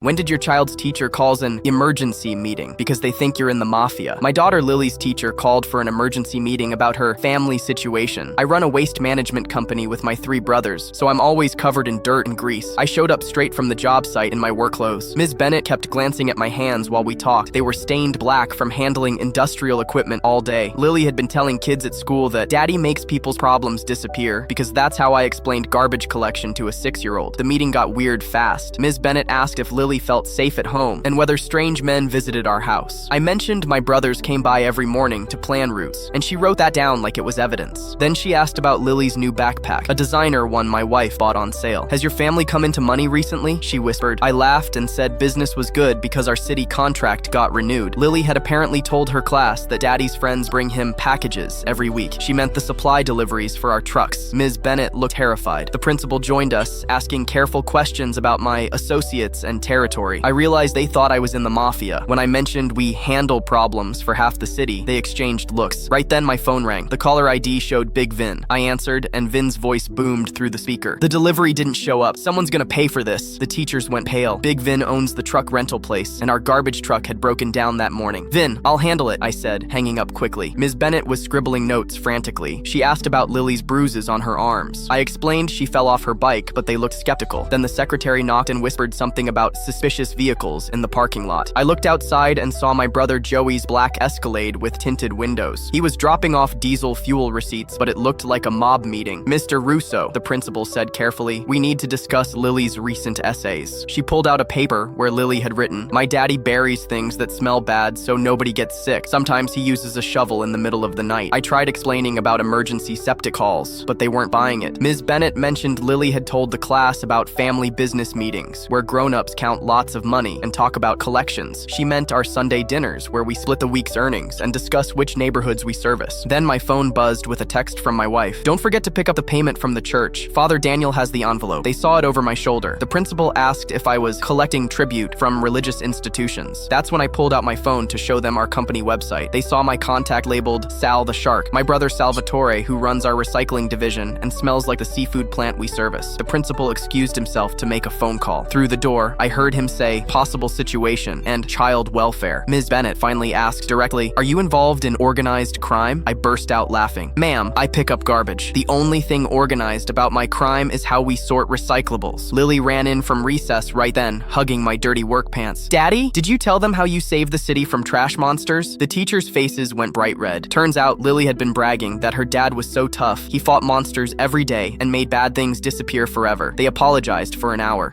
When did your child's teacher calls an emergency meeting because they think you're in the mafia? My daughter Lily's teacher called for an emergency meeting about her family situation. I run a waste management company with my 3 brothers, so I'm always covered in dirt and grease. I showed up straight from the job site in my work clothes. Ms. Bennett kept glancing at my hands while we talked. They were stained black from handling industrial equipment all day. Lily had been telling kids at school that Daddy makes people's problems disappear because that's how I explained garbage collection to a 6-year-old. The meeting got weird fast. Ms. Bennett asked if Lily felt safe at home and whether strange men visited our house. I mentioned my brothers came by every morning to plan routes, and she wrote that down like it was evidence. Then she asked about Lily's new backpack, a designer one my wife bought on sale. Has your family come into money recently? She whispered. I laughed and said business was good because our city contract got renewed. Lily had apparently told her class that Daddy's friends bring him packages every week. She meant the supply deliveries for our trucks. Ms. Bennett looked terrified. The principal joined us, asking careful questions about my associates and territory. I realized they thought I was in the mafia. When I mentioned we handle problems for half the city, they exchanged looks. Right then my phone rang. The caller ID showed Big Vin. I answered, and Vin's voice boomed through the speaker. The delivery didn't show up. Someone's gonna pay for this. The teachers went pale. Big Vin owns the truck rental place, and our garbage truck had broken down that morning. Vin, I'll handle it, I said, hanging up quickly. Ms. Bennett was scribbling notes frantically. She asked about Lily's bruises on her arms. I explained she fell off her bike, but they looked skeptical. Then the secretary knocked and whispered something about suspicious vehicles in the parking lot. I looked outside and saw my brother Joey's black Escalade with tinted windows. He was dropping off diesel fuel receipts, but it looked like a mob meeting. Mr. Russo, the principal said carefully, we need to discuss Lily's recent essays. She pulled out a paper where Lily had written, my daddy buries things that smell bad so nobody gets sick. Sometimes he uses a shovel in the middle of the night. I tried explaining about emergency septic calls, but they weren't buying it. Ms. Bennett mentioned Lily had told the class about family business meetings, where grown-ups count lots of money and talk about collections. She meant our Sunday dinners, where we split the week's earnings and discuss which neighborhoods we service. Then my phone buzzed with a text from my wife. Don't forget to pick up the payment from the church. Father Daniel has the envelope. They saw it over my shoulder. The principal asked if I was collecting tribute from religious institutions. That's when I pulled out my phone to show them our company website. They saw my contact labeled Sal the Shark, my brother Salvatore, who runs our recycling division and smells like the seafood plant we service. The principal excused himself to make a phone call. Through the door, I heard him say, possible situation and child welfare. Ms. Bennett finally asked directly, are you involved in organized crime? I burst out laughing. Ma'am, I pick up garbage. The only thing organized about my crime is how we sort recyclables. Lily ran in from recess right then, hugging my dirty work pants. Daddy, did you tell them how you saved the city from trash monsters? The teachers' faces went bright red. Turns out Lily had been bragging that her dad was so tough, he fought monsters every day and made bad things disappear forever. They apologized for an hour.